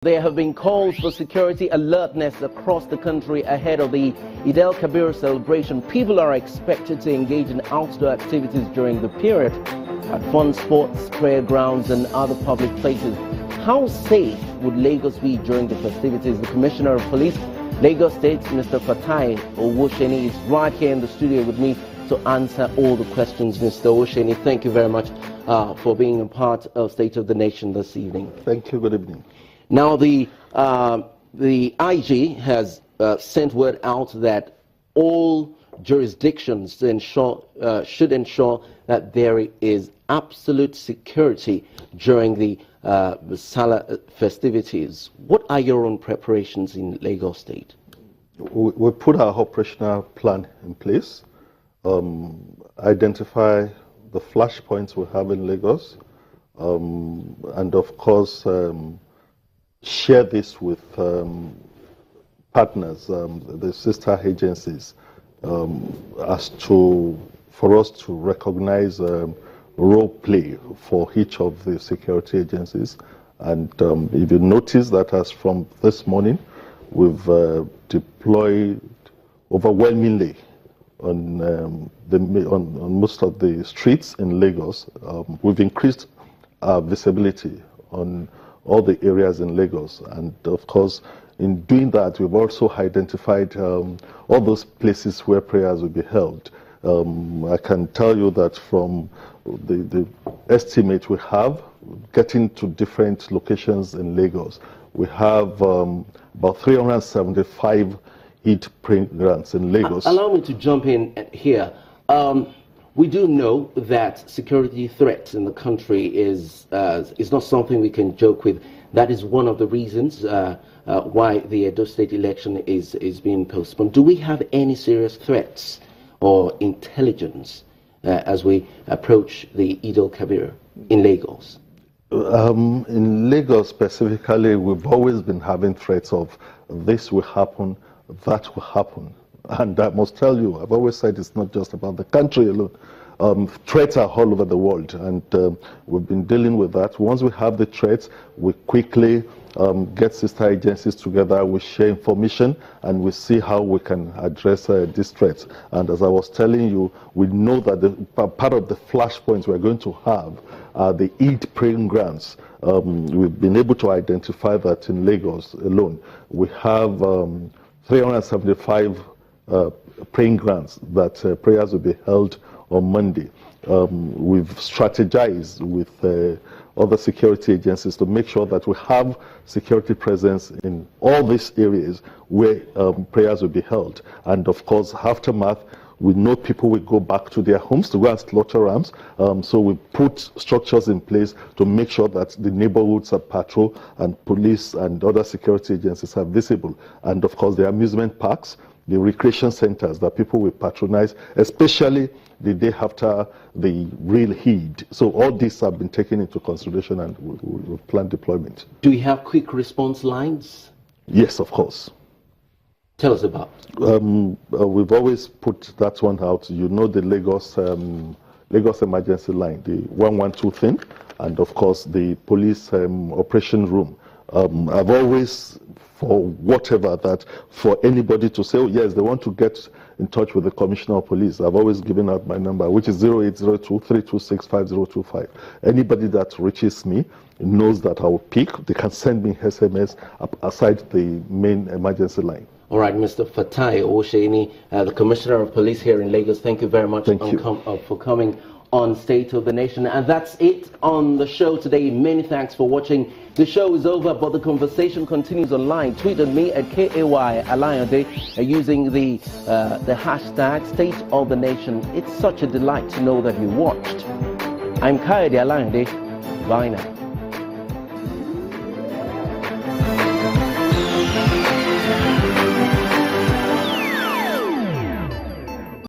There have been calls for security alertness across the country ahead of the Eid al-Kabir celebration. People are expected to engage in outdoor activities during the period at fun sports, prayer grounds and other public places. How safe would Lagos be during the festivities? The Commissioner of Police, Lagos State, Mr. Fatai Owosheni, is right here in the studio with me to answer all the questions. Mr. Owosheni, thank you very much for being a part of State of the Nation this evening. Thank you. Good evening. Now, the IG has sent word out that all jurisdictions should ensure that there is absolute security during the Sallah festivities. What are your own preparations in Lagos State? We put our operational plan in place, identify the flashpoints we have in Lagos, and of course, share this with partners, the sister agencies, for us to recognize role play for each of the security agencies. And if you notice that as from this morning, we've deployed overwhelmingly on most of the streets in Lagos. We've increased our visibility on all the areas in Lagos, and of course in doing that we've also identified all those places where prayers will be held. I can tell you that from the estimate we have, getting to different locations in Lagos, we have about 375 Eid praying grounds in Lagos. Allow me to jump in here. We do know that security threats in the country is not something we can joke with. That is one of the reasons why the Edo State election is being postponed. Do we have any serious threats or intelligence as we approach the Eid al-Kabir in Lagos? In Lagos specifically, we've always been having threats of this will happen, that will happen. And I must tell you, I've always said it's not just about the country alone. Threats are all over the world, and we've been dealing with that. Once we have the threats, we quickly get sister agencies together, we share information, and we see how we can address these threats. And as I was telling you, we know that part of the flashpoints we're going to have are the Eid praying grounds. We've been able to identify that in Lagos alone. We have 375 praying grounds that prayers will be held on Monday. We've strategized with other security agencies to make sure that we have security presence in all these areas where prayers will be held. And of course, aftermath, we know people will go back to their homes to go and slaughter rams. So we put structures in place to make sure that the neighborhoods are patrolled and police and other security agencies are visible. And of course, the amusement parks, the recreation centers that people will patronize, especially the day after the real Eid. So all these have been taken into consideration, and we've planned deployment. Do we have quick response lines? Yes, of course. Tell us about. We've always put that one out. You know, the Lagos emergency line, the 112 thing, and of course the police operation room. I've always, for whatever, that for anybody to say, oh yes, they want to get in touch with the Commissioner of Police, I've always given out my number, which is 0802-326-5025. Anybody that reaches me knows that I will pick. They can send me SMS aside the main emergency line. All right, Mr. Fatai Owosheni, the Commissioner of Police here in Lagos, thank you very much for coming on State of the Nation. And that's it on the show today. Many thanks for watching. The show is over, but the conversation continues online. Tweet at me at KAY-Alayande using the hashtag State of the Nation. It's such a delight to know that you watched. I'm Kayode Alayande. Bye now.